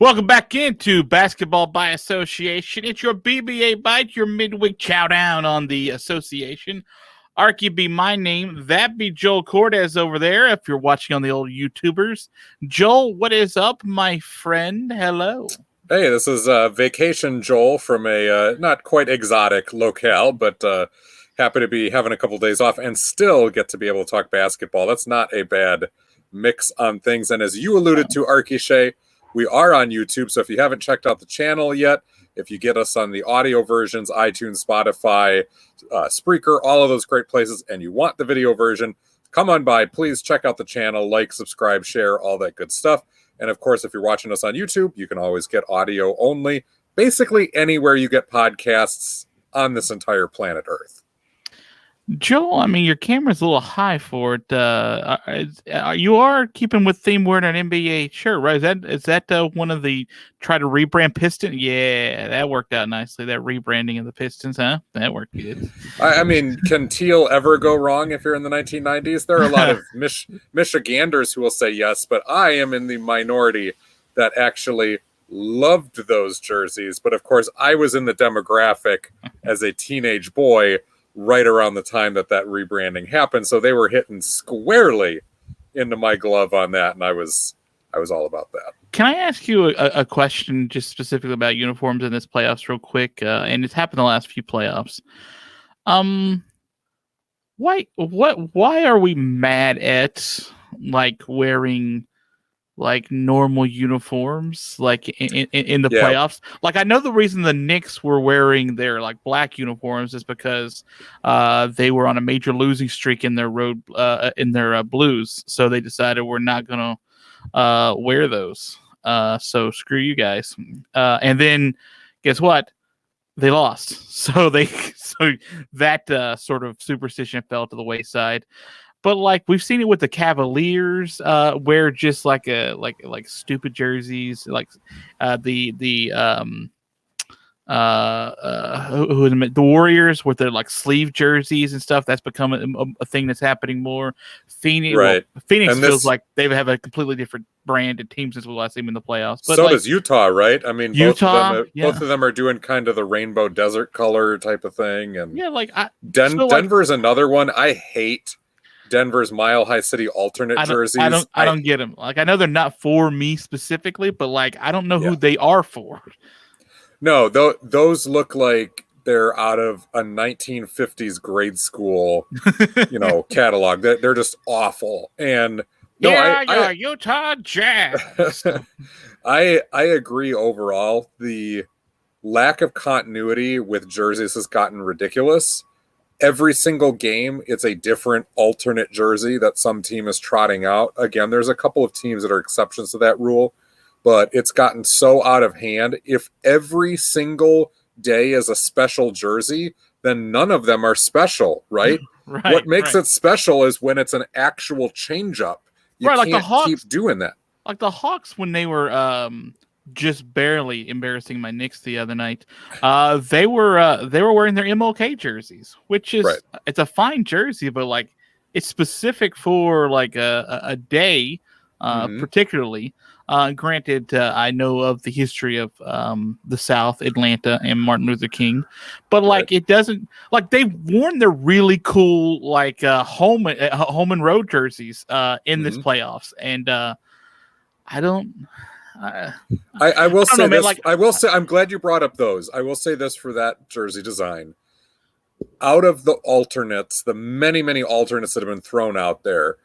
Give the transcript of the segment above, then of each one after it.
Welcome back into Basketball by Association. It's your BbA Bite, your midweek chow down on the association. Arky be my name. That be Joel Cortez over there if you're watching on the old YouTubers. Joel, what is up, my friend? Hello. Hey, this is Vacation Joel from a not quite exotic locale, but happy to be having a couple days off and still get to be able to talk basketball. That's not a bad mix on things. And as you alluded to, Arky, Shea, we are on YouTube, so if you haven't checked out the channel yet, if you get us on the audio versions, iTunes, Spotify, Spreaker, all of those great places, and you want the video version, come on by. Please check out the channel, like, subscribe, share, all that good stuff. And of course, if you're watching us on YouTube, you can always get audio only, basically anywhere you get podcasts on this entire planet Earth. Joel, I mean, your camera's a little high for it. You are keeping with theme wearing an NBA shirt, right? Is that one of the try to rebrand Pistons? Yeah, that worked out nicely. That rebranding of the Pistons, huh? That worked good. I mean, can teal ever go wrong if you're in the 1990s? There are a lot of Michiganders who will say yes, but I am in the minority that actually loved those jerseys. But of course, I was in the demographic as a teenage boy right around the time that rebranding happened, so they were hitting squarely into my glove on that, and I was all about that. Can I ask you a question just specifically about uniforms in this playoffs real quick? And it's happened the last few playoffs. Why are we mad at like wearing like normal uniforms like in the playoffs? Like, I know the reason the Knicks were wearing their like black uniforms is because they were on a major losing streak in their blues, so they decided we're not gonna wear those, so screw you guys. And then guess what, they lost, so that sort of superstition fell to the wayside. But like we've seen it with the Cavaliers, wear just like stupid jerseys, like the Warriors with their like sleeve jerseys and stuff. That's become a thing that's happening more. Phoenix, right? Phoenix feels like they have a completely different brand of team since we last seen them in the playoffs. But so does Utah, right? I mean, both of them are doing kind of the rainbow desert color type of thing, and Denver's another one. I hate Denver's Mile High City alternate jerseys. I don't get them. Like, I know they're not for me specifically, but like I don't know who they are for. No, those look like they're out of a 1950s grade school, catalog. They're just awful. And Utah Jazz. I agree overall. The lack of continuity with jerseys has gotten ridiculous. Every single game, it's a different alternate jersey that some team is trotting out. Again, there's a couple of teams that are exceptions to that rule, but it's gotten so out of hand. If every single day is a special jersey, then none of them are special, right? What makes it special is when it's an actual change-up. You can't keep doing that. Like the Hawks, when they were just barely embarrassing my Knicks the other night, they were wearing their MLK jerseys, which is it's a fine jersey, but like it's specific for like a day, particularly. Granted, I know of the history of the South, Atlanta, and Martin Luther King, but like it doesn't, like they've worn their really cool like home and road jerseys in this playoffs, and I don't. I will say this. I will say I'm glad you brought up those. I will say this for that jersey design. Out of the alternates, the many alternates that have been thrown out there,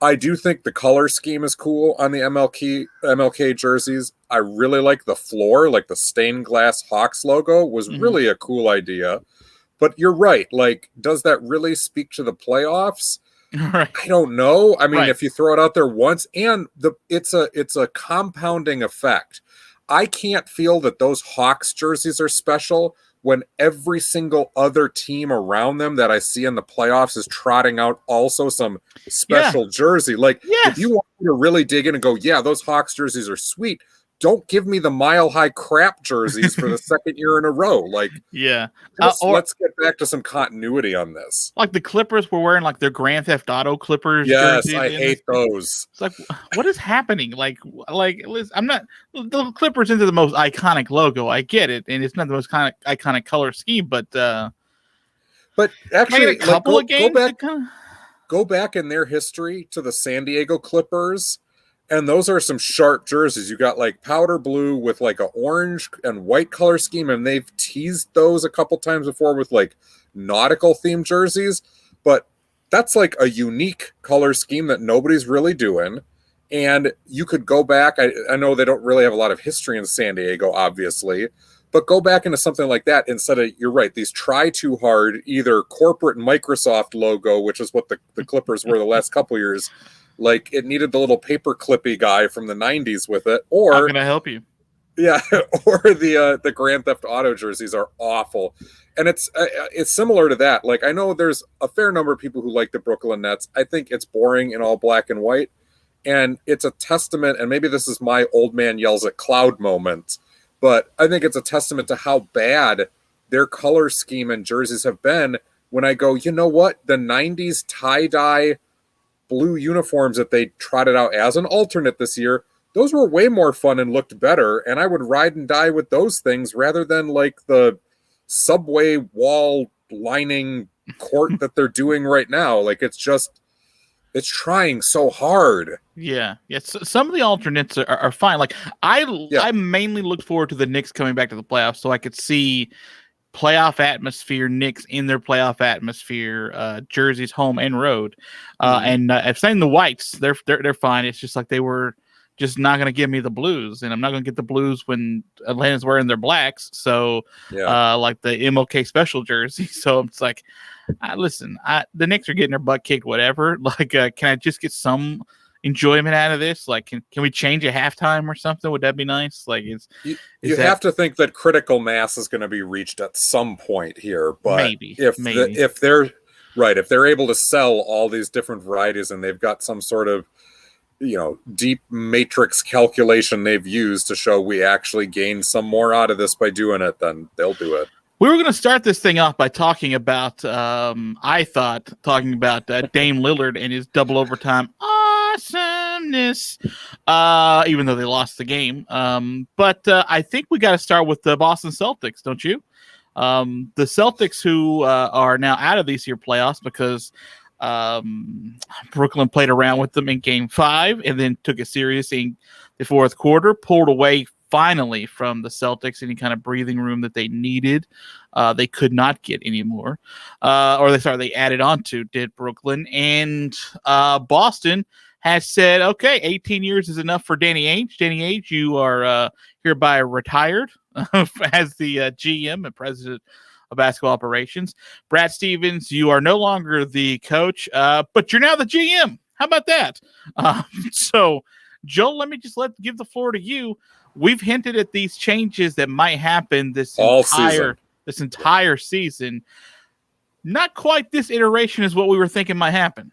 I do think the color scheme is cool on the MLK jerseys. I really like the floor, like the stained glass Hawks logo was really a cool idea. But you're right. Like, does that really speak to the playoffs? Right. I don't know. I mean, if you throw it out there once, and it's a compounding effect. I can't feel that those Hawks jerseys are special when every single other team around them that I see in the playoffs is trotting out also some special jersey. Like, if you want to really dig in and go, yeah, those Hawks jerseys are sweet, don't give me the Mile High crap jerseys for the second year in a row. Like, yeah, let's get back to some continuity on this. Like the Clippers were wearing like their Grand Theft Auto Clippers Yes, jerseys. I hate those. It's like, what is happening? Like, listen, I'm not the Clippers into the most iconic logo. I get it, and it's not the most iconic color scheme, but actually, a couple of games. Go back in their history to the San Diego Clippers, and those are some sharp jerseys. You got like powder blue with like an orange and white color scheme, and they've teased those a couple times before with like nautical themed jerseys, but that's like a unique color scheme that nobody's really doing. And you could go back. I know they don't really have a lot of history in San Diego, obviously, but go back into something like that instead of, you're right, these try too hard, either corporate Microsoft logo, which is what the Clippers were the last couple years. Like, it needed the little paper clippy guy from the 90s with it. Or how can I help you? Yeah, or the Grand Theft Auto jerseys are awful. And it's similar to that. Like, I know there's a fair number of people who like the Brooklyn Nets. I think it's boring in all black and white. And it's a testament, and maybe this is my old man yells at cloud moment, but I think it's a testament to how bad their color scheme and jerseys have been when I go, you know what? The 90s tie-dye blue uniforms that they trotted out as an alternate this year, those were way more fun and looked better, and I would ride and die with those things rather than like the subway wall lining court that they're doing right now. Like, it's trying so hard. Yeah. So some of the alternates are fine. Like, I mainly looked forward to the Knicks coming back to the playoffs so I could see playoff atmosphere, Knicks in their playoff atmosphere, jerseys home and road. And I've seen the whites, they're fine. It's just like they were just not going to give me the blues, and I'm not going to get the blues when Atlanta's wearing their blacks. So like the MLK special jersey. So it's like, listen, the Knicks are getting their butt kicked, whatever. Like, can I just get some enjoyment out of this? Like, can we change a halftime or something? Would that be nice? Like, you have to think that critical mass is going to be reached at some point here, but maybe if they're right, if they're able to sell all these different varieties and they've got some sort of, deep matrix calculation they've used to show we actually gain some more out of this by doing it, then they'll do it. We were going to start this thing off by talking about, Dame Lillard and his double overtime awesomeness, even though they lost the game. But I think we got to start with the Boston Celtics, don't you? The Celtics, who are now out of these year playoffs because Brooklyn played around with them in Game 5 and then took it serious in the fourth quarter, pulled away finally from the Celtics any kind of breathing room that they needed. They could not get anymore. They added on to, did Brooklyn. And Boston has said, okay, 18 years is enough for Danny Ainge. Danny Ainge, you are hereby retired as the GM and president of basketball operations. Brad Stevens, you are no longer the coach, but you're now the GM. How about that? So, Joel, let me just give the floor to you. We've hinted at these changes that might happen this entire season. Not quite this iteration is what we were thinking might happen.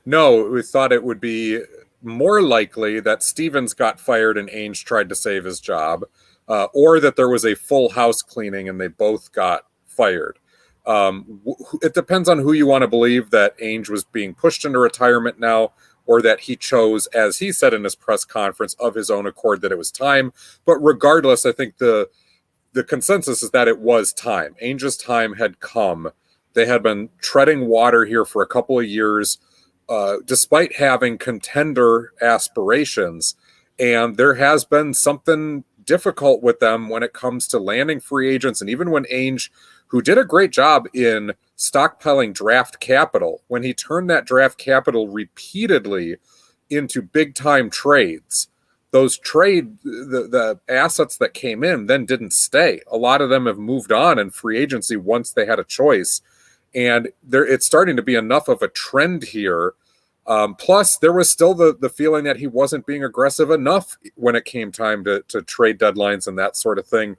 No, we thought it would be more likely that Stevens got fired and Ainge tried to save his job, or that there was a full house cleaning and they both got fired. It depends on who you want to believe, that Ainge was being pushed into retirement now, or that he chose, as he said in his press conference, of his own accord, that it was time. But regardless, I think the consensus is that it was time. Ainge's time had come. They had been treading water here for a couple of years, despite having contender aspirations. And there has been something difficult with them when it comes to landing free agents. And even when Ainge, who did a great job in stockpiling draft capital, when he turned that draft capital repeatedly into big-time trades, the assets that came in then didn't stay. A lot of them have moved on in free agency once they had a choice. And it's starting to be enough of a trend here. Plus, there was still the feeling that he wasn't being aggressive enough when it came time to trade deadlines and that sort of thing.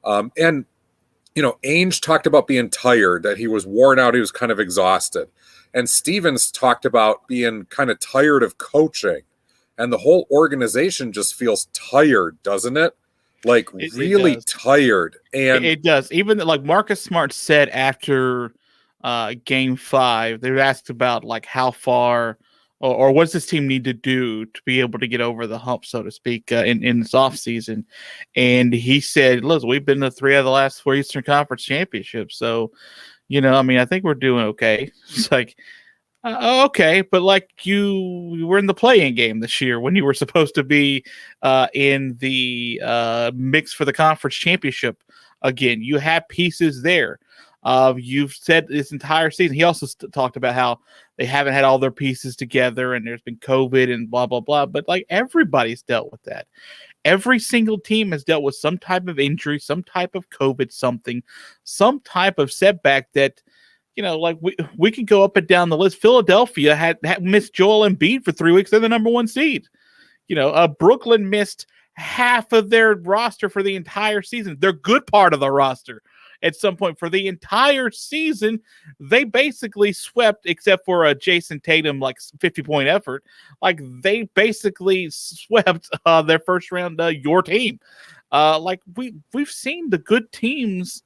And Ainge talked about being tired, that he was worn out, he was kind of exhausted. And Stevens talked about being kind of tired of coaching and the whole organization just feels tired, doesn't it? Like really tired. And it does. Even like Marcus Smart said after game 5, they were asked about like how far or what does this team need to do to be able to get over the hump, so to speak, in this offseason. And he said, listen, we've been to 3 out of the last 4 Eastern Conference championships. So, I mean, I think we're doing okay. It's like, okay, but like you were in the play-in game this year when you were supposed to be in the mix for the conference championship again. You have pieces there. You've said this entire season. He also talked about how they haven't had all their pieces together and there's been COVID and blah, blah, blah. But like everybody's dealt with that. Every single team has dealt with some type of injury, some type of COVID, some type of setback that, like we can go up and down the list. Philadelphia had missed Joel Embiid for 3 weeks. They're the number 1 seed. Brooklyn missed half of their roster for the entire season. They're good part of the roster. At some point for the entire season, they basically swept, except for a Jason Tatum like 50-point effort. Like they basically swept their first round your team. Like we've seen the good teams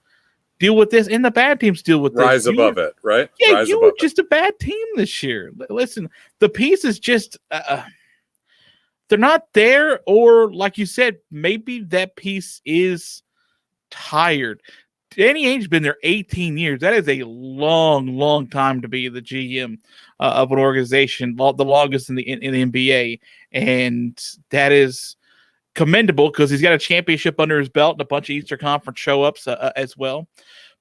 deal with this, and the bad teams deal with this. Rise above it, right? Yeah, you were just a bad team this year. Listen, the pieces just they're not there, or like you said, maybe that piece is tired. Danny Ainge has been there 18 years. That is a long, long time to be the GM of an organization, the longest in the NBA, and that is commendable because he's got a championship under his belt and a bunch of Eastern Conference show-ups as well.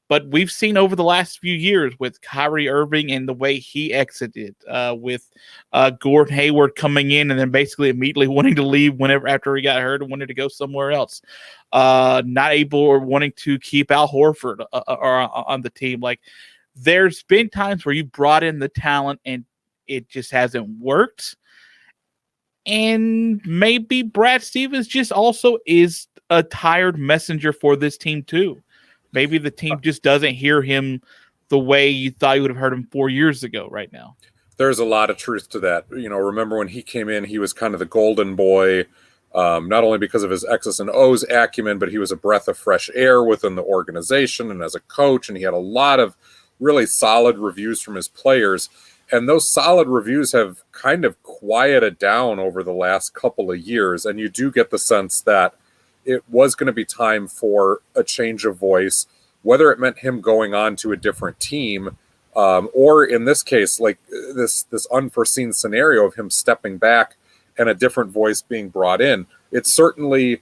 But we've seen over the last few years with Kyrie Irving and the way he exited, with Gordon Hayward coming in and then basically immediately wanting to leave after he got hurt and wanted to go somewhere else. Not able or wanting to keep Al Horford on the team. Like there's been times where you brought in the talent and it just hasn't worked. And maybe Brad Stevens just also is a tired messenger for this team too. Maybe the team just doesn't hear him the way you thought you would have heard him 4 years ago right now. There's a lot of truth to that. Remember when he came in, he was kind of the golden boy, not only because of his X's and O's acumen, but he was a breath of fresh air within the organization and as a coach, and he had a lot of really solid reviews from his players. And those solid reviews have kind of quieted down over the last couple of years, and you do get the sense that it was going to be time for a change of voice, whether it meant him going on to a different team, or in this case, like this unforeseen scenario of him stepping back and a different voice being brought in. It certainly,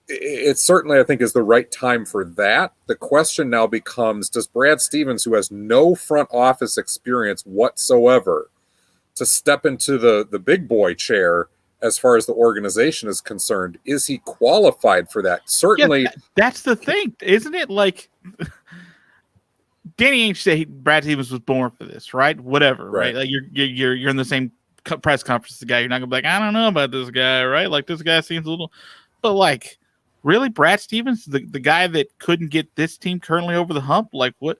I think, is the right time for that. The question now becomes, does Brad Stevens, who has no front office experience whatsoever, to step into the big boy chair as far as the organization is concerned, is he qualified for that? Certainly. Yeah, that's the thing, isn't it? Like Danny Ainge said Brad Stevens was born for this, right? Whatever, right? Like you're in the same press conference as the guy. You're not gonna be like, I don't know about this guy, right? Like this guy seems a little, but like really, Brad Stevens, the guy that couldn't get this team currently over the hump, like what?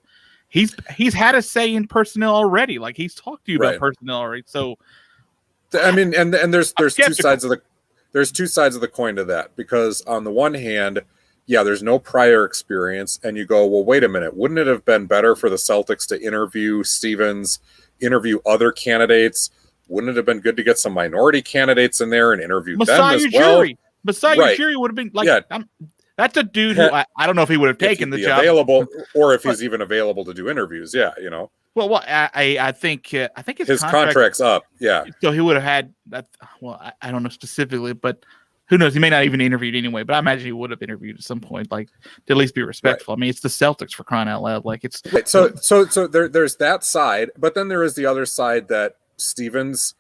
He's had a say in personnel already. Like he's talked to you about personnel already. So I mean, and there's two sides of the coin to that, because on the one hand, yeah, there's no prior experience, and you go, well, wait a minute, wouldn't it have been better for the Celtics to interview Stevens, interview other candidates? Wouldn't it have been good to get some minority candidates in there and interview them as well? Masai Ujiri would have been like, that's a dude who I don't know if he would have taken the job, available, or if he's even available to do interviews. Yeah, Well, I think his contract's up. Yeah, so he would have had that. Well, I don't know specifically, but who knows? He may not even interviewed anyway. But I imagine he would have interviewed at some point, like to at least be respectful. I mean, it's the Celtics, for crying out loud. Like it's so there's that side, but then there is the other side that Stevens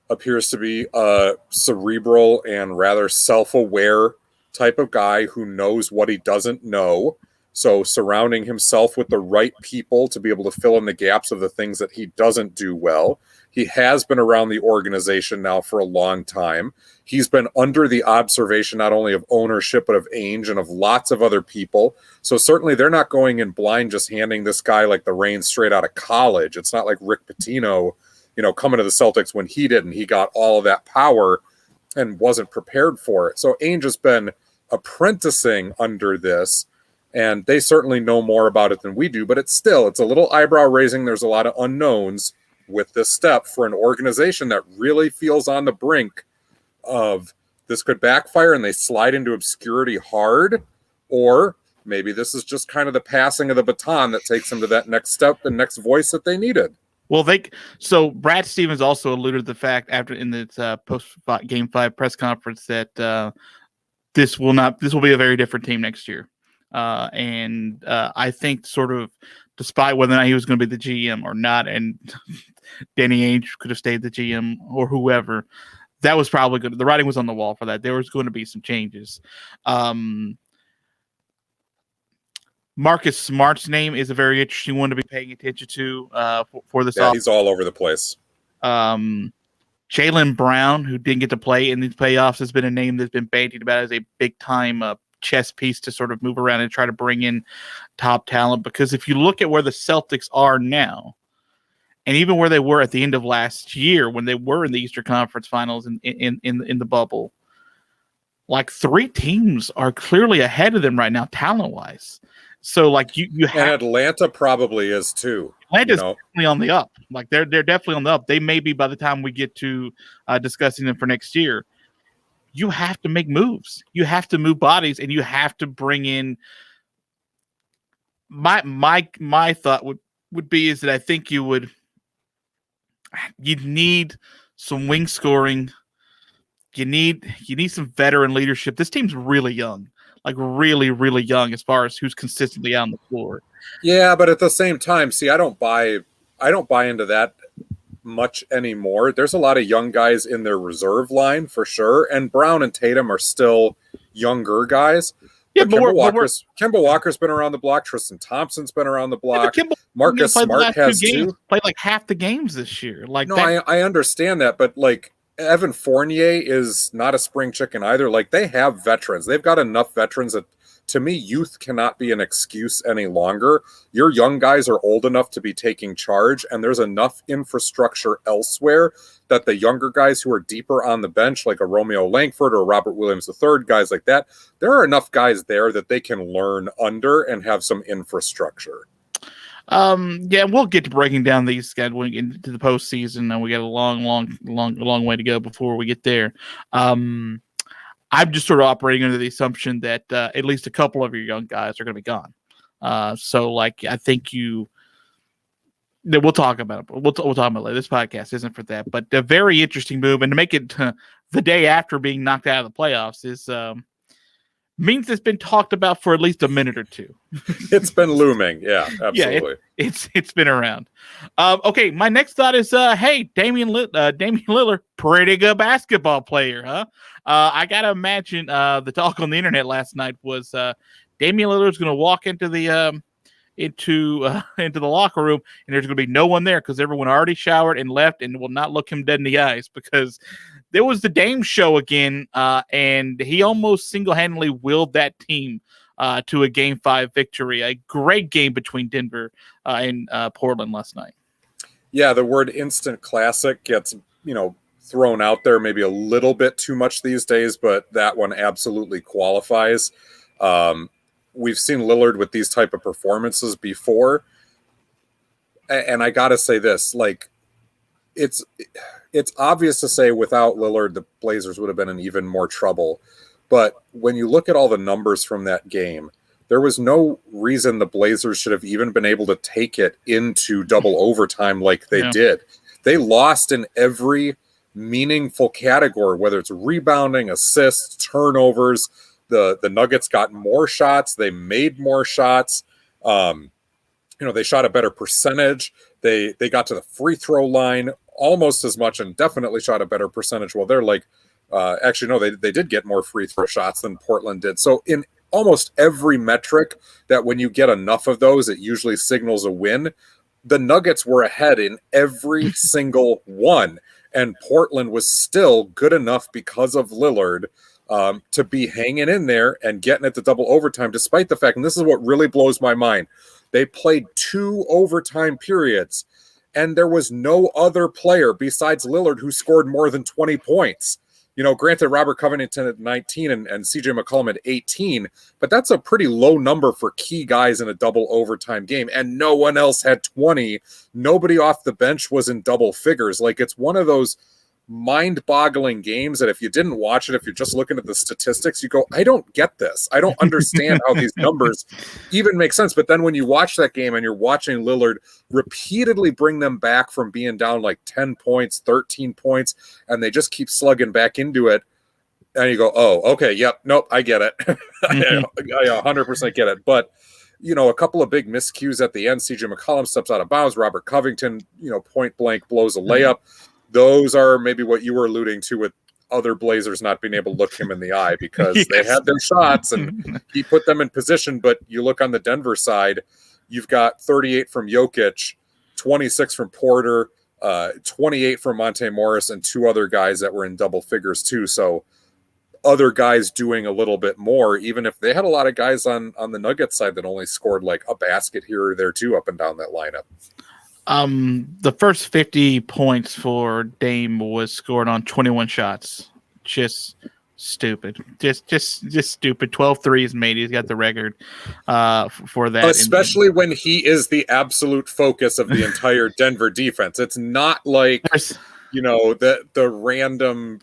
appears to be a cerebral and rather self-aware type of guy who knows what he doesn't know. So surrounding himself with the right people to be able to fill in the gaps of the things that he doesn't do well. He has been around the organization now for a long time. He's been under the observation not only of ownership, but of Ainge and of lots of other people. So certainly they're not going in blind, just handing this guy like the reins straight out of college. It's not like Rick Pitino coming to the Celtics when he didn't. He got all of that power and wasn't prepared for it. So Ainge has been apprenticing under this, and they certainly know more about it than we do, but it's a little eyebrow raising. There's a lot of unknowns with this step for an organization that really feels on the brink of this could backfire and they slide into obscurity hard, or maybe this is just kind of the passing of the baton that takes them to that next step and next voice that they needed. Well, so Brad Stevens also alluded to the fact in this post Game 5 press conference that this will be a very different team next year. And I think sort of despite whether or not he was going to be the GM or not, and Danny Ainge could have stayed the GM or whoever, that was probably good. The writing was on the wall for that. There was going to be some changes. Marcus Smart's name is a very interesting one to be paying attention to for this. Yeah, he's all over the place. Jaylen Brown, who didn't get to play in these playoffs, has been a name that's been bandied about as a big-time chess piece to sort of move around and try to bring in top talent. Because if you look at where the Celtics are now, and even where they were at the end of last year when they were in the Eastern Conference Finals in the bubble, like 3 teams are clearly ahead of them right now, talent-wise. So, like you have, and Atlanta probably is too. Atlanta's definitely on the up. Like they're definitely on the up. They may be by the time we get to discussing them for next year. You have to make moves. You have to move bodies, and you have to bring in. My thought would be is that I think you'd need some wing scoring. You need some veteran leadership. This team's really young. Like really, really young as far as who's consistently on the floor. Yeah, but at the same time, see, I don't buy into that much anymore. There's a lot of young guys in their reserve line for sure, and Brown and Tatum are still younger guys. Yeah, but Kemba Walker's been around the block. Tristan Thompson's been around the block. Marcus Smart has too. Played like half the games this year. Like no, I understand that, but like Evan Fournier is not a spring chicken either. Like they have veterans. They've got enough veterans that, to me, youth cannot be an excuse any longer. Your young guys are old enough to be taking charge, and there's enough infrastructure elsewhere that the younger guys who are deeper on the bench, like a Romeo Langford or Robert Williams III, guys like that, there are enough guys there that they can learn under and have some infrastructure. Yeah, we'll get to breaking down these scheduling into the postseason, and we got a long way to go before we get there. I'm just sort of operating under the assumption that at least a couple of your young guys are going to be gone. So, like, I think we'll talk about it. We'll talk about it later. This podcast isn't for that, but a very interesting move, and to make it the day after being knocked out of the playoffs is means it's been talked about for at least a minute or two. It's been looming. Yeah, absolutely. Yeah, it's been around. Okay, my next thought is, hey, Damian Lillard, pretty good basketball player, huh? I gotta imagine the talk on the internet last night was Damian Lillard's going to walk into the locker room, and there's going to be no one there because everyone already showered and left and will not look him dead in the eyes because there was the Dame show again, and he almost single-handedly willed that team to a Game 5 victory. A great game between Denver and Portland last night. Yeah, the word instant classic gets, thrown out there maybe a little bit too much these days, but that one absolutely qualifies. We've seen Lillard with these type of performances before. And I got to say this, like, it's obvious to say without Lillard, the Blazers would have been in even more trouble. But when you look at all the numbers from that game, there was no reason the Blazers should have even been able to take it into double overtime like they did. They lost in every meaningful category, whether it's rebounding, assists, turnovers. The Nuggets got more shots. They made more shots. They shot a better percentage. They got to the free throw line almost as much and definitely shot a better percentage. Well, they're like, they did get more free throw shots than Portland did. So in almost every metric that when you get enough of those, it usually signals a win. The Nuggets were ahead in every single one. And Portland was still good enough because of Lillard to be hanging in there and getting it to double overtime, despite the fact, and this is what really blows my mind, they played 2 overtime periods, and there was no other player besides Lillard who scored more than 20 points. Granted, Robert Covington at 19 and CJ McCollum at 18, but that's a pretty low number for key guys in a double overtime game, and no one else had 20. Nobody off the bench was in double figures. Like, it's one of those mind-boggling games that if you didn't watch it, if you're just looking at the statistics, you go, I don't get this. I don't understand how these numbers even make sense. But then when you watch that game and you're watching Lillard repeatedly bring them back from being down like 10 points, 13 points, and they just keep slugging back into it, and you go, oh, okay, yep, nope, I get it. I 100% get it. But a couple of big miscues at the end. CJ McCollum steps out of bounds. Robert Covington, point blank blows a layup. Those are maybe what you were alluding to with other Blazers not being able to look him in the eye, because yes, they had their shots and he put them in position. But you look on the Denver side, you've got 38 from Jokic, 26 from Porter, 28 from Monte Morris, and two other guys that were in double figures too. So other guys doing a little bit more, even if they had a lot of guys on the Nuggets side that only scored like a basket here or there too up and down that lineup. The first 50 points for Dame was scored on 21 shots. Just stupid. Just stupid. 12 threes made. He's got the record for that. Especially when he is the absolute focus of the entire Denver defense. It's not like, the random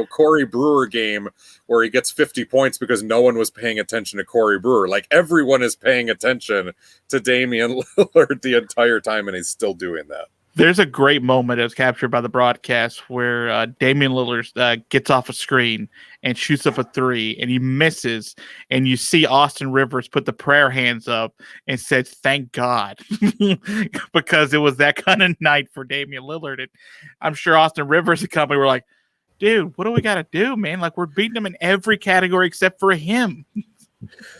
Corey Brewer game where he gets 50 points because no one was paying attention to Corey Brewer. Like, everyone is paying attention to Damian Lillard the entire time, and he's still doing that. There's a great moment that was captured by the broadcast where Damian Lillard gets off a screen and shoots up a three, and he misses, and you see Austin Rivers put the prayer hands up and said, thank God, because it was that kind of night for Damian Lillard. And I'm sure Austin Rivers and company were like, dude, what do we got to do, man? Like, we're beating him in every category except for him.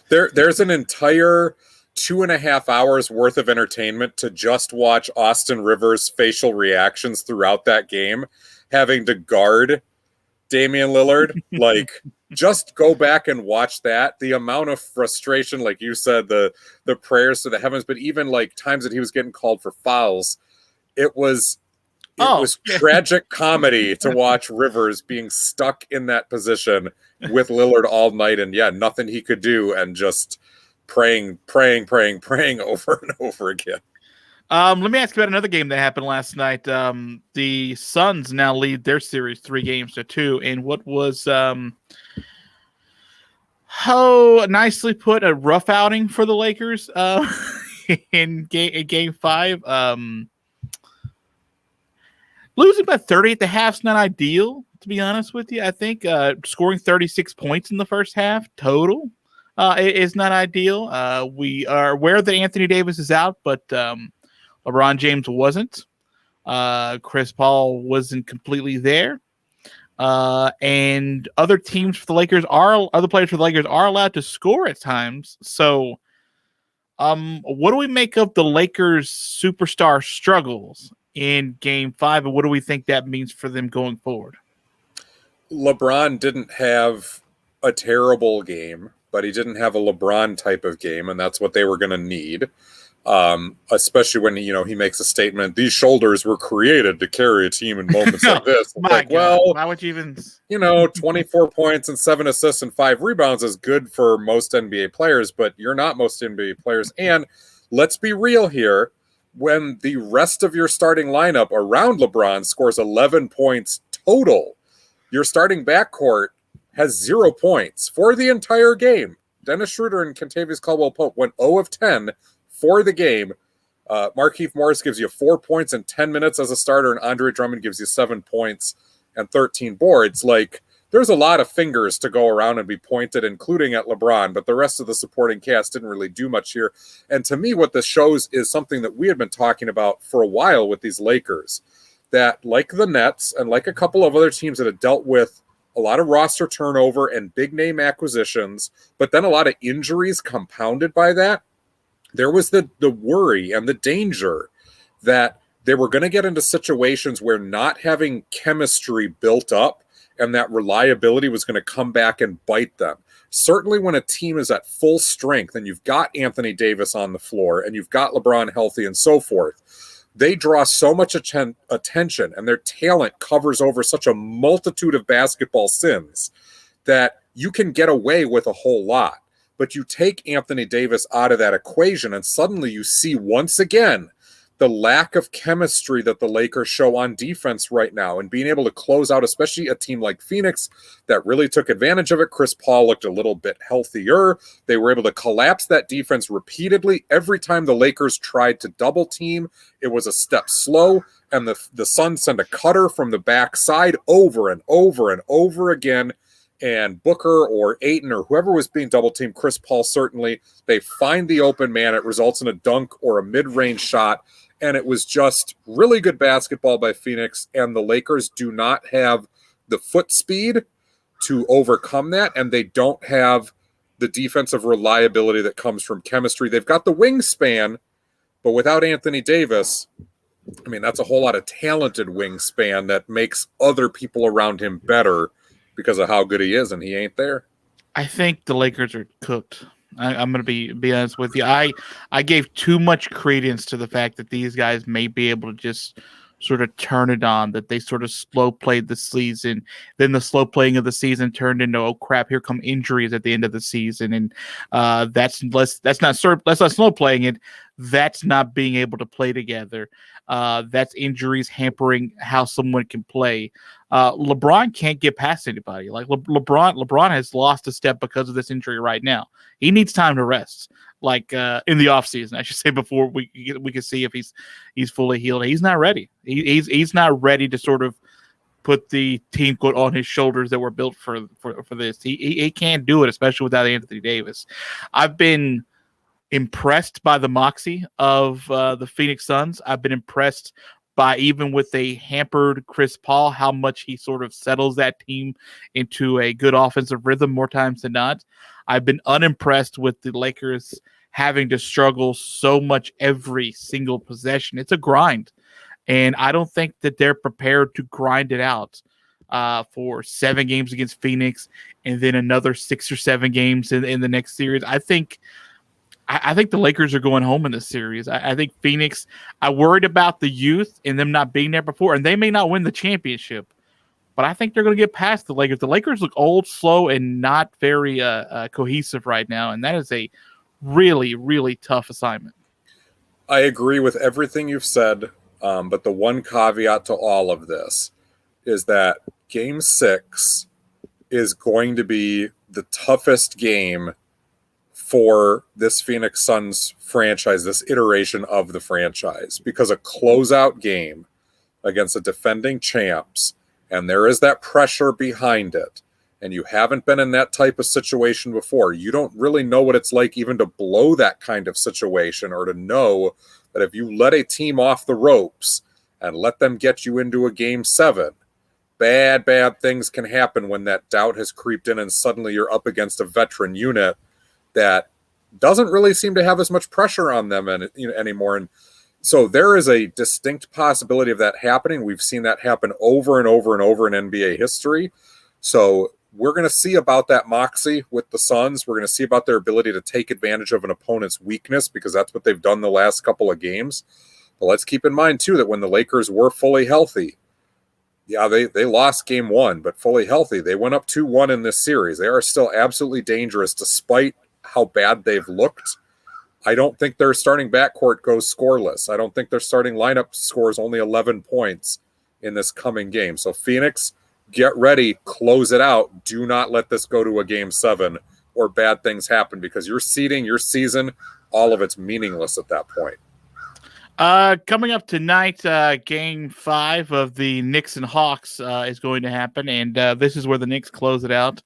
There's an entire 2.5 hours worth of entertainment to just watch Austin Rivers' facial reactions throughout that game, having to guard Damian Lillard. Like, just go back and watch that. The amount of frustration, like you said, the prayers to the heavens, but even like times that he was getting called for fouls, it was tragic comedy to watch Rivers being stuck in that position with Lillard all night, and nothing he could do, and just praying over and over again. Let me ask you about another game that happened last night. The Suns now lead their series 3-2, and what was nicely put, a rough outing for the Lakers in game 5. Losing by 30 at the half is not ideal, to be honest with you. I think scoring 36 points in the first half total is not ideal. We are aware that Anthony Davis is out, but LeBron James wasn't. Chris Paul wasn't completely there. And other players for the Lakers are allowed to score at times. So what do we make of the Lakers superstar struggles in game 5, and what do we think that means for them going forward? LeBron didn't have a terrible game, but he didn't have a LeBron type of game, and that's what they were going to need. Especially when he makes a statement, these shoulders were created to carry a team in moments like this. Why would you even 24 points and 7 assists and 5 rebounds is good for most NBA players, but you're not most NBA players. And let's be real here, when the rest of your starting lineup around LeBron scores 11 points total, your starting backcourt has 0 points for the entire game. Dennis Schroeder and Kentavious Caldwell-Pope went 0 of 10 for the game. Markieff Morris gives you 4 points in 10 minutes as a starter, and Andre Drummond gives you 7 points and 13 boards. Like, there's a lot of fingers to go around and be pointed, including at LeBron, but the rest of the supporting cast didn't really do much here. And to me, what this shows is something that we had been talking about for a while with these Lakers, that like the Nets and like a couple of other teams that have dealt with a lot of roster turnover and big name acquisitions, but then a lot of injuries compounded by that, there was the worry and the danger that they were going to get into situations where not having chemistry built up and that reliability was going to come back and bite them. Certainly when a team is at full strength and you've got Anthony Davis on the floor and you've got LeBron healthy and so forth, they draw so much attention, and their talent covers over such a multitude of basketball sins that you can get away with a whole lot. But you take Anthony Davis out of that equation, and suddenly you see once again the lack of chemistry that the Lakers show on defense right now, and being able to close out, especially a team like Phoenix that really took advantage of it. Chris Paul looked a little bit healthier. They were able to collapse that defense repeatedly. Every time the Lakers tried to double team, it was a step slow, and the Suns sent a cutter from the backside over and over and over again. And Booker or Ayton or whoever was being double teamed, Chris Paul certainly, they find the open man. It results in a dunk or a mid-range shot. And it was just really good basketball by Phoenix, and the Lakers do not have the foot speed to overcome that, and they don't have the defensive reliability that comes from chemistry. They've got the wingspan, but without Anthony Davis, I mean, that's a whole lot of talented wingspan that makes other people around him better because of how good he is, and he ain't there. I think the Lakers are cooked. I'm going to be honest with you. I gave too much credence to the fact that these guys may be able to just sort of turn it on, that they sort of slow played the season. Then the slow playing of the season turned into, oh crap, here come injuries at the end of the season. And that's not slow playing it. That's not being able to play together. That's injuries hampering how someone can play. LeBron can't get past anybody. Like LeBron has lost a step because of this injury right now. He needs time to rest. Like in the offseason, I should say, before we can see if he's fully healed. He's not ready. He's not ready to sort of put the team quote on his shoulders that were built for this. He can't do it, especially without Anthony Davis. I've been impressed by the moxie of the Phoenix Suns. I've been impressed by, even with a hampered Chris Paul, how much he sort of settles that team into a good offensive rhythm more times than not. I've been unimpressed with the Lakers having to struggle so much every single possession. It's a grind, and I don't think that they're prepared to grind it out for 7 games against Phoenix and then another 6 or 7 games in the next series. I think the Lakers are going home in this series. I think Phoenix, I worried about the youth and them not being there before, and they may not win the championship, but I think they're going to get past the Lakers. The Lakers look old, slow, and not very cohesive right now, and that is a really, really tough assignment. I agree with everything you've said, but the one caveat to all of this is that Game 6 is going to be the toughest game for this Phoenix Suns franchise, this iteration of the franchise, because a closeout game against the defending champs, and there is that pressure behind it, and you haven't been in that type of situation before. You don't really know what it's like even to blow that kind of situation, or to know that if you let a team off the ropes and let them get you into a Game 7, bad things can happen when that doubt has creeped in and suddenly you're up against a veteran unit that doesn't really seem to have as much pressure on them anymore. And so there is a distinct possibility of that happening. We've seen that happen over and over and over in NBA history. So we're going to see about that moxie with the Suns. We're going to see about their ability to take advantage of an opponent's weakness, because that's what they've done the last couple of games. But let's keep in mind, too, that when the Lakers were fully healthy, yeah, they lost Game 1, but fully healthy, they went up 2-1 in this series. They are still absolutely dangerous despite how bad they've looked. I don't think their starting backcourt goes scoreless. I don't think their starting lineup scores only 11 points in this coming game. So Phoenix, get ready, close it out. Do not let this go to a Game 7 or bad things happen, because your seeding, your season, all of it's meaningless at that point. Coming up tonight, Game 5 of the Knicks and Hawks is going to happen, and this is where the Knicks close it out.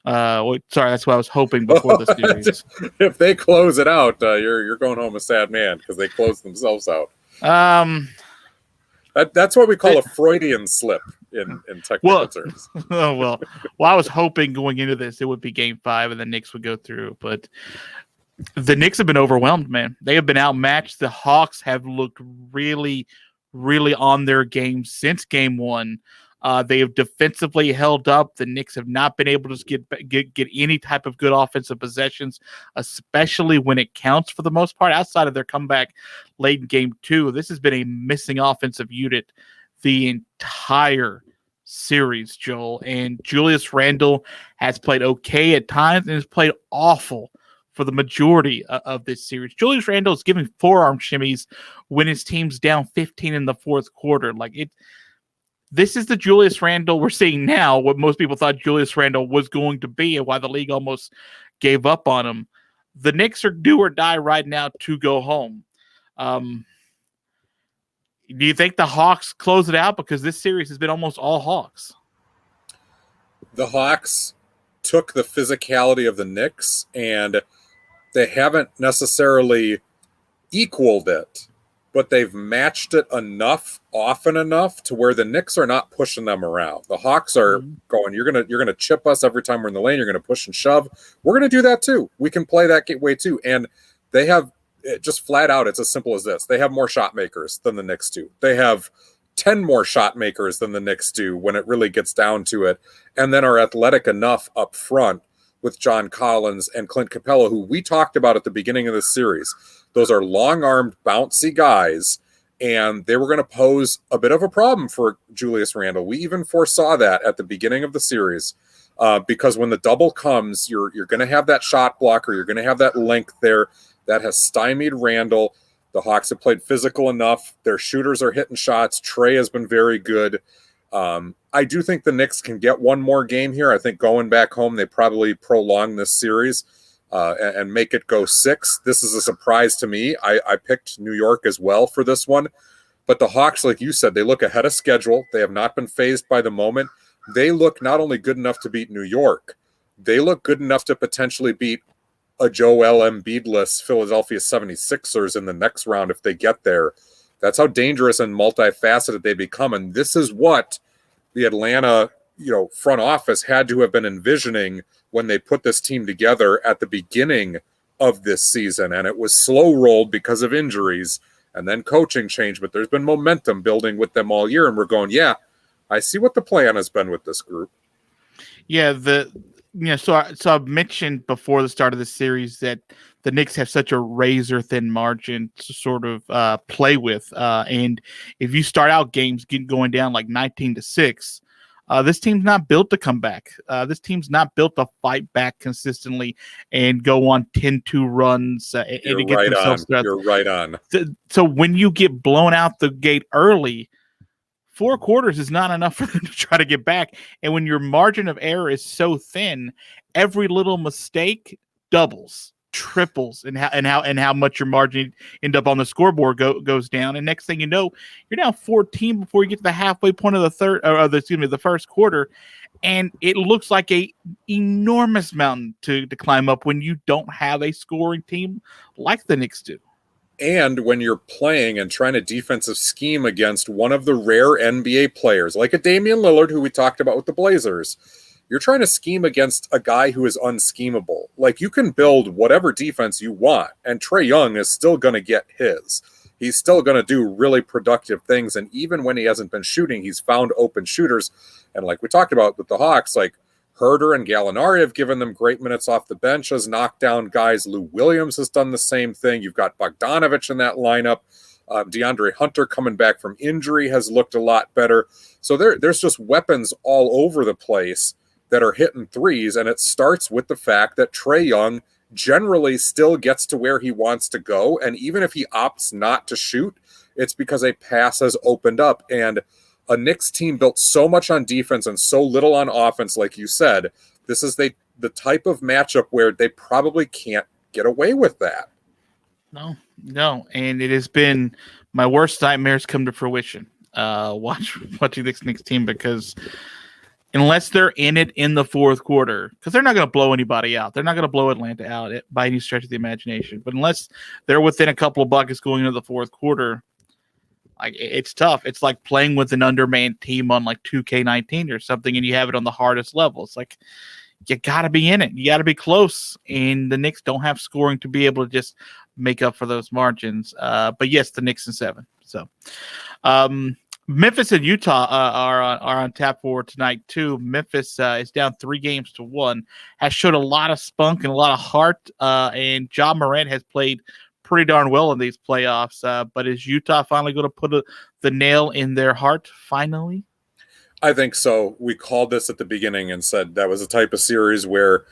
Sorry, that's what I was hoping before the series. If they close it out, you're going home a sad man, because they closed themselves out. That's what we call a Freudian slip in technical terms. Well, I was hoping going into this it would be Game 5 and the Knicks would go through, but the Knicks have been overwhelmed, man. They have been outmatched. The Hawks have looked really, really on their game since Game 1. They have defensively held up. The Knicks have not been able to get any type of good offensive possessions, especially when it counts for the most part, outside of their comeback late in game 2. This has been a missing offensive unit the entire series, Joel. And Julius Randle has played okay at times and has played awful for the majority of this series. Julius Randle is giving forearm shimmies when his team's down 15 in the fourth quarter. This is the Julius Randle we're seeing now, what most people thought Julius Randle was going to be and why the league almost gave up on him. The Knicks are do or die right now to go home. Do you think the Hawks close it out? Because this series has been almost all Hawks. The Hawks took the physicality of the Knicks, and they haven't necessarily equaled it, but they've matched it often enough to where the Knicks are not pushing them around. The Hawks are going, you're gonna chip us every time we're in the lane. You're gonna push and shove. We're gonna do that too. We can play that way too. And they have just flat out. It's as simple as this: they have more shot makers than the Knicks do. They have 10 more shot makers than the Knicks do when it really gets down to it, and then are athletic enough up front with John Collins and Clint Capella, who we talked about at the beginning of this series. Those are long-armed, bouncy guys, and they were going to pose a bit of a problem for Julius Randle. We even foresaw that at the beginning of the series, because when the double comes, you're going to have that shot blocker, you're going to have that length there that has stymied Randle. The Hawks have played physical enough. Their shooters are hitting shots. Trey has been very good. I do think the Knicks can get one more game here. I think going back home, they probably prolong this series and make it go 6. This is a surprise to me. I picked New York as well for this one. But the Hawks, like you said, they look ahead of schedule. They have not been fazed by the moment. They look not only good enough to beat New York, they look good enough to potentially beat a Joel Embiid-less Philadelphia 76ers in the next round if they get there. That's how dangerous and multifaceted they become. And this is what the Atlanta, front office had to have been envisioning when they put this team together at the beginning of this season. And it was slow rolled because of injuries and then coaching change, but there's been momentum building with them all year. And we're going, yeah, I see what the plan has been with this group. Yeah. So I mentioned before the start of the series that the Knicks have such a razor thin margin to sort of play with. And if you start out games going down like 19-6, this team's not built to come back. This team's not built to fight back consistently and go on 10-2 runs. You're right on. You're right on. So when you get blown out the gate early, 4 quarters is not enough for them to try to get back. And when your margin of error is so thin, every little mistake doubles, triples, and how much your margin end up on the scoreboard goes down. And next thing you know, you're down 14 before you get to the halfway point of the first quarter. And it looks like a enormous mountain to climb up when you don't have a scoring team like the Knicks do. And when you're playing and trying to defensive scheme against one of the rare NBA players, like a Damian Lillard, who we talked about with the Blazers, you're trying to scheme against a guy who is unschemable. Like, you can build whatever defense you want, and Trae Young is still going to get his. He's still going to do really productive things, and even when he hasn't been shooting, he's found open shooters. And like we talked about with the Hawks, like Herter and Gallinari have given them great minutes off the bench as knockdown guys. Lou Williams has done the same thing. You've got Bogdanovich in that lineup. DeAndre Hunter coming back from injury has looked a lot better. So there's just weapons all over the place that are hitting threes, and it starts with the fact that Trae Young generally still gets to where he wants to go, and even if he opts not to shoot, it's because a pass has opened up. And a Knicks team built so much on defense and so little on offense, like you said, this is the type of matchup where they probably can't get away with that. No, and it has been my worst nightmares come to fruition watching this Knicks team, because unless they're in it in the fourth quarter, because they're not going to blow anybody out. They're not going to blow Atlanta out by any stretch of the imagination. But unless they're within a couple of buckets going into the fourth quarter, like, it's tough. It's like playing with an undermanned team on like 2K19 or something, and you have it on the hardest level. It's like, you got to be in it. You got to be close. And the Knicks don't have scoring to be able to just make up for those margins. But yes, the Knicks in 7. So Memphis and Utah are on tap for tonight too. Memphis is down 3-1, has showed a lot of spunk and a lot of heart, and Ja Morant has played pretty darn well in these playoffs. But is Utah finally going to put the nail in their heart finally? I think so. We called this at the beginning and said that was a type of series where,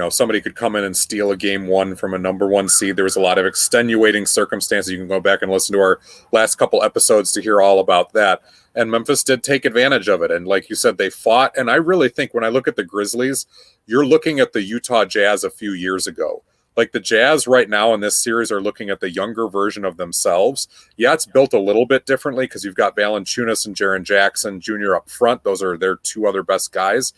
somebody could come in and steal a game one from a number one seed. There was a lot of extenuating circumstances. You can go back and listen to our last couple episodes to hear all about that. And Memphis did take advantage of it. And like you said, they fought. And I really think when I look at the Grizzlies, you're looking at the Utah Jazz a few years ago. Like the Jazz right now in this series are looking at the younger version of themselves. Yeah, it's built a little bit differently because you've got Valanciunas and Jaren Jackson Jr. up front. Those are their two other best guys.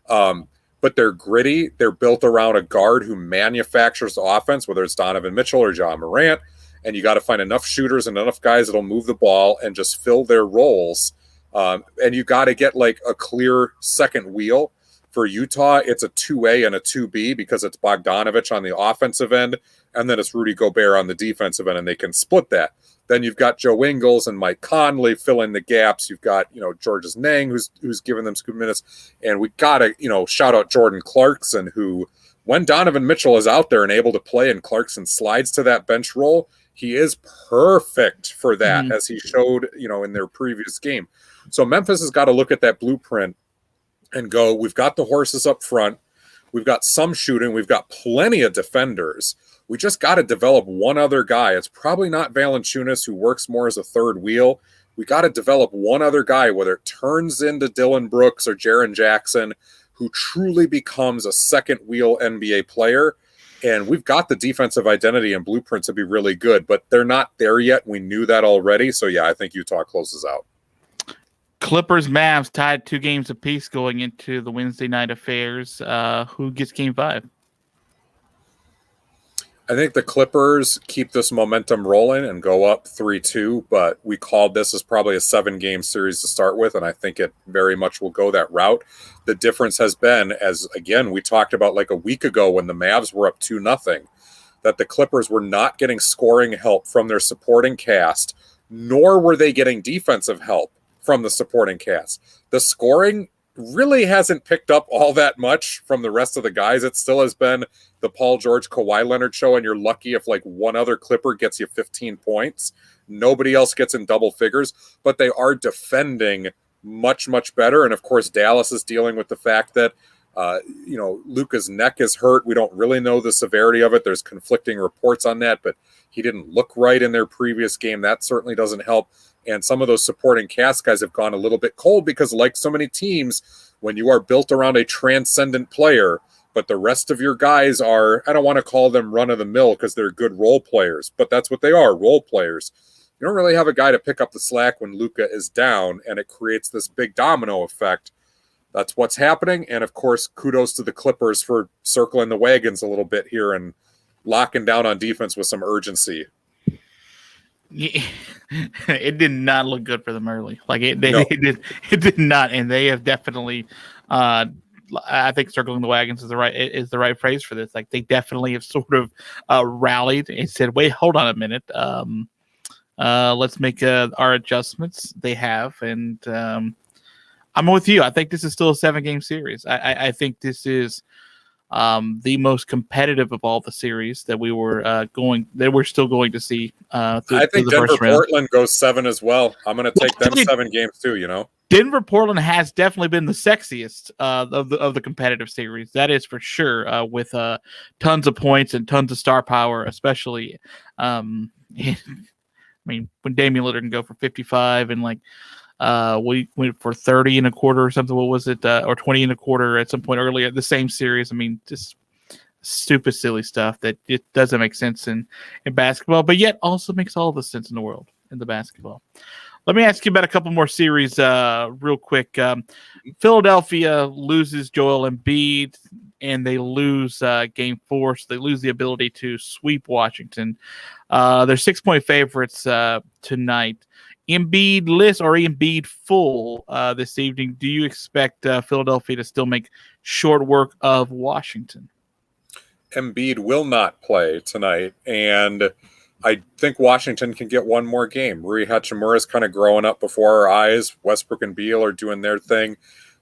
But they're gritty. They're built around a guard who manufactures the offense, whether it's Donovan Mitchell or Ja Morant. And you got to find enough shooters and enough guys that'll move the ball and just fill their roles. And you got to get like a clear second wheel. For Utah, it's a 2A and a 2B because it's Bogdanovich on the offensive end, and then it's Rudy Gobert on the defensive end, and they can split that. Then you've got Joe Ingles and Mike Conley filling the gaps. You've got, Georges Niang, who's giving them some minutes. And we got to, shout out Jordan Clarkson, who, when Donovan Mitchell is out there and able to play and Clarkson slides to that bench role, he is perfect for that, as he showed, in their previous game. So Memphis has got to look at that blueprint and go, we've got the horses up front. We've got some shooting. We've got plenty of defenders. We just got to develop one other guy. It's probably not Valanciunas, who works more as a third wheel. We got to develop one other guy, whether it turns into Dylan Brooks or Jaren Jackson, who truly becomes a second wheel NBA player. And we've got the defensive identity and blueprint to be really good, but they're not there yet. We knew that already. So, yeah, I think Utah closes out. Clippers, Mavs tied 2 games apiece going into the Wednesday night affairs. Who gets game 5? I think the Clippers keep this momentum rolling and go up 3-2, but we called this as probably a 7-game series to start with, and I think it very much will go that route. The difference has been, as again, we talked about like a week ago when the Mavs were up 2-0, that the Clippers were not getting scoring help from their supporting cast, nor were they getting defensive help from the supporting cast. The scoring really hasn't picked up all that much from the rest of the guys. It still has been the Paul George, Kawhi Leonard show, and you're lucky if like one other Clipper gets you 15 points. Nobody else gets in double figures, but they are defending much, much better. And of course, Dallas is dealing with the fact that Luka's neck is hurt. We don't really know the severity of it. There's conflicting reports on that, but he didn't look right in their previous game. That certainly doesn't help. And some of those supporting cast guys have gone a little bit cold because, like so many teams, when you are built around a transcendent player, but the rest of your guys are, I don't want to call them run-of-the-mill because they're good role players, but that's what they are, role players. You don't really have a guy to pick up the slack when Luka is down, and it creates this big domino effect. That's what's happening. And, of course, kudos to the Clippers for circling the wagons a little bit here and locking down on defense with some urgency. Yeah, it did not look good for them early. Like it did not, and they have definitely. I think circling the wagons is the right phrase for this. Like they definitely have sort of rallied and said, "Wait, hold on a minute. Let's make our adjustments." They have, and I'm with you. I think this is still a 7-game series. I think this is the most competitive of all the series that we're still going to see. I think Denver Portland goes 7 as well. I'm going to take them 7 games too. Denver Portland has definitely been the sexiest of the competitive series. That is for sure. With tons of points and tons of star power, especially. I mean, when Damian Lillard can go for 55 and like. We went for 30 and a quarter or something. What was it? Or 20 and a quarter at some point earlier. The same series. I mean, just stupid, silly stuff that it doesn't make sense in basketball, but yet also makes all the sense in the world in the basketball. Let me ask you about a couple more series real quick. Philadelphia loses Joel Embiid, and they lose Game 4, so they lose the ability to sweep Washington. They're 6-point favorites tonight. Embiid list or Embiid full this evening. Do you expect Philadelphia to still make short work of Washington? Embiid will not play tonight, and I think Washington can get one more game. Rui Hachimura is kind of growing up before our eyes. Westbrook and Beal are doing their thing.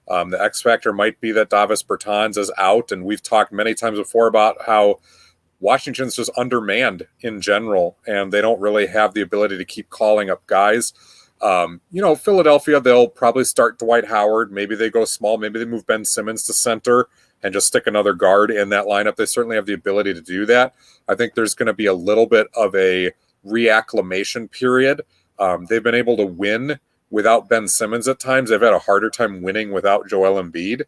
The X factor might be that Davis Bertans is out, and we've talked many times before about how Washington's just undermanned in general, and they don't really have the ability to keep calling up guys. Philadelphia, they'll probably start Dwight Howard. Maybe they go small. Maybe they move Ben Simmons to center and just stick another guard in that lineup. They certainly have the ability to do that. I think there's going to be a little bit of a reacclimation period. They've been able to win without Ben Simmons at times. They've had a harder time winning without Joel Embiid.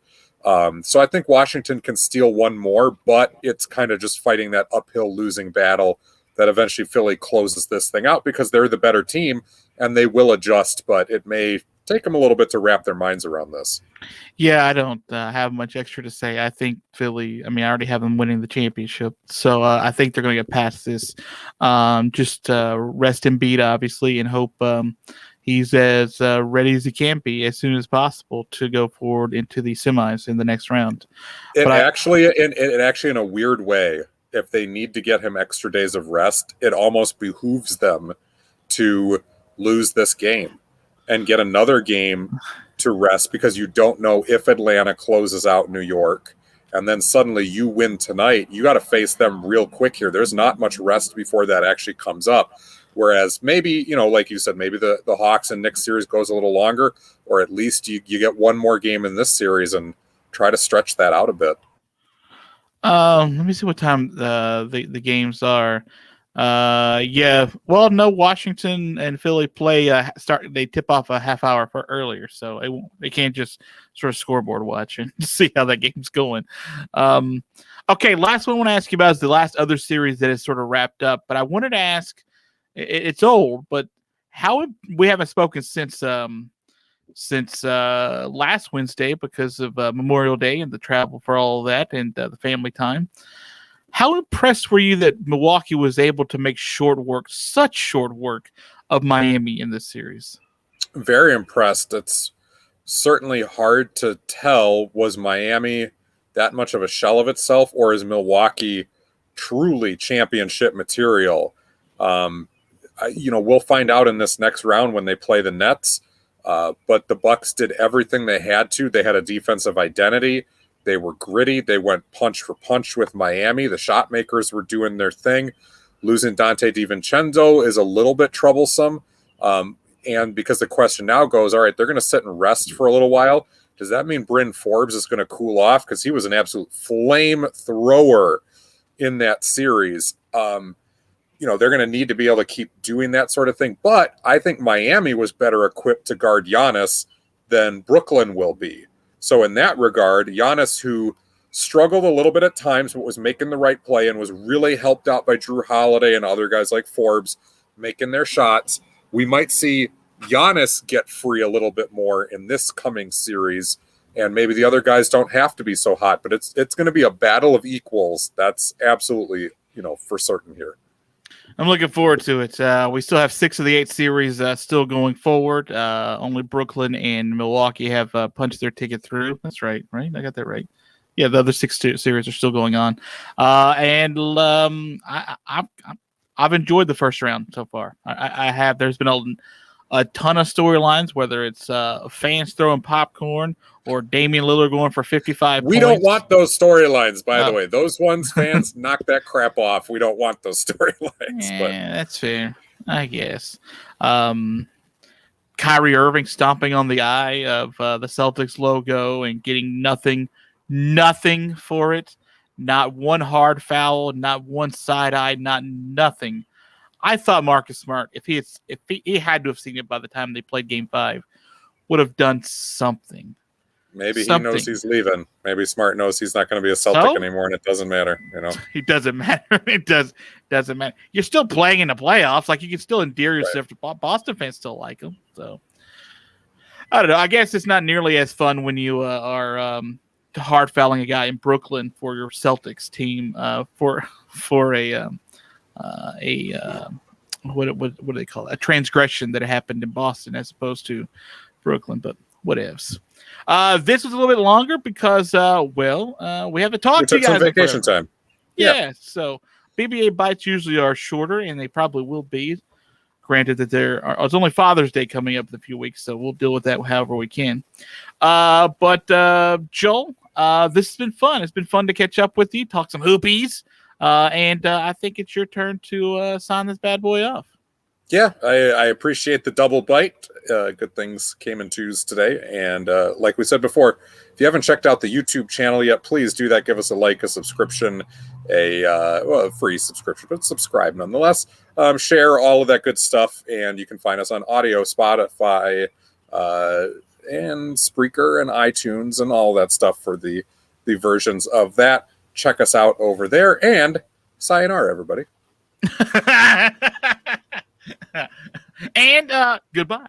So I think Washington can steal one more, but it's kind of just fighting that uphill losing battle that eventually Philly closes this thing out because they're the better team and they will adjust, but it may take them a little bit to wrap their minds around this. Yeah, I don't have much extra to say. I think Philly, I already have them winning the championship. So I think they're going to get past this. Just rest Embiid, obviously, and hope he's as ready as he can be as soon as possible to go forward into the semis in the next round. Actually, in a weird way, if they need to get him extra days of rest, it almost behooves them to lose this game and get another game to rest because you don't know if Atlanta closes out New York and then suddenly you win tonight. You got to face them real quick here. There's not much rest before that actually comes up. Whereas maybe, like you said, maybe the Hawks and Knicks series goes a little longer, or at least you get one more game in this series and try to stretch that out a bit. Let me see what time the games are. No, Washington and Philly play they tip off a half hour earlier, so they can't just sort of scoreboard watch and see how that game's going. Okay, last one I want to ask you about is the last other series that is sort of wrapped up, but I wanted to ask, it's old, but we haven't spoken since last Wednesday because of Memorial Day and the travel for all of that and the family time. How impressed were you that Milwaukee was able to make such short work of Miami in this series? Very impressed. It's certainly hard to tell, was Miami that much of a shell of itself, or is Milwaukee truly championship material? We'll find out in this next round when they play the Nets. But the Bucks did everything they had to. They had a defensive identity. They were gritty. They went punch for punch with Miami. The shot makers were doing their thing. Losing Dante DiVincenzo is a little bit troublesome. And because the question now goes, all right, they're going to sit and rest for a little while. Does that mean Bryn Forbes is going to cool off? Because he was an absolute flame thrower in that series. They're going to need to be able to keep doing that sort of thing. But I think Miami was better equipped to guard Giannis than Brooklyn will be. So in that regard, Giannis, who struggled a little bit at times, but was making the right play and was really helped out by Drew Holiday and other guys like Forbes making their shots, we might see Giannis get free a little bit more in this coming series. And maybe the other guys don't have to be so hot, but it's going to be a battle of equals. That's absolutely, for certain here. I'm looking forward to it. We still have 6 of the 8 series still going forward. Only Brooklyn and Milwaukee have punched their ticket through. That's right? I got that right. Yeah, the other 6 series are still going on. I've enjoyed the first round so far. I have. There's been a ton of storylines, whether it's fans throwing popcorn or Damian Lillard going for 55 We points. don't want those storylines, by the way. Those ones, fans, knock that crap off. We don't want those storylines. Yeah, that's fair, I guess. Kyrie Irving stomping on the eye of the Celtics logo and getting nothing for it. Not one hard foul, not one side eye, nothing. I thought Marcus Smart, if he had to have seen it by the time they played Game 5, would have done something. Maybe he knows he's leaving. Maybe Smart knows he's not going to be a Celtic anymore, and it doesn't matter. It doesn't matter. It doesn't matter. You're still playing in the playoffs. Like, you can still endear yourself to Boston fans. Still like him. So I don't know. I guess it's not nearly as fun when you are hard fouling a guy in Brooklyn for your Celtics team for a what do they call it? A transgression that happened in Boston as opposed to Brooklyn, but whatevs. This was a little bit longer because we have to talk to you guys. Some vacation time. Yeah. So BbA bites usually are shorter, and they probably will be. Granted that it's only Father's Day coming up in a few weeks, so we'll deal with that however we can. But Joel, this has been fun. It's been fun to catch up with you, talk some hoopies, and I think it's your turn to sign this bad boy off. Yeah, I appreciate the double bite. Good things came in twos today. And like we said before, if you haven't checked out the YouTube channel yet, please do that. Give us a like, a subscription, a free subscription, but subscribe nonetheless. Share all of that good stuff. And you can find us on audio, Spotify, and Spreaker and iTunes and all that stuff for the versions of that. Check us out over there. And sayonara, everybody. And goodbye.